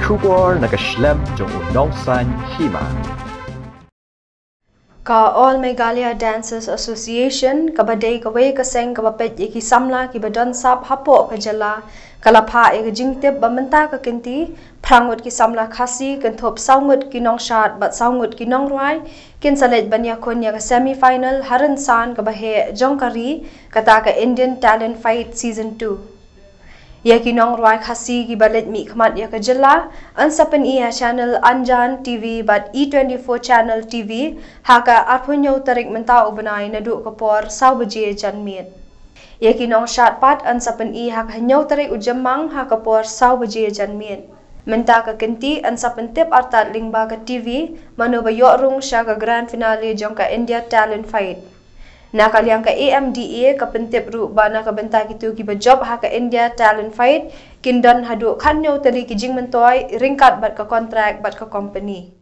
Kubor nakaslem jong unongsan Hima. Ka All Meghalaya Dancers Association kabadai kawai kaseng kabapet yaki Samla ki badon sap hapo ka jala kalapha e jingtep bamenta ka kinti prangut ki Samla Khasi kanthop saungut ki nongshat bat saungut ki nongrai kin salet ban Ïakhun ya ka semifinal Rynsan ka bahe jongkari kata ka Indian Talent Fight Season 2. Ya ki nongrai Khasi ki balet mi khmat ya ka jala ansapen ia channel Anjan TV bat E24 channel TV haka arpunyo tarik mentau benai nadu kapor sau baje janmiet. Ya ki nong shat pat ansapen i hak hanyo tarik ujamang haka por sau baje janmiet. Menta ka kenti ansapen tip artat lingba ka TV manu ba yorung sya ka grand finale jong ka India Talent Fight. Nakaliang ka AMDA ka pentip ru ba na ka benta kitu ki ba job ha ka India Talent Fight kindan hadu kanyo tali ki jing mentoy ringkat bat ka contract bat ka company.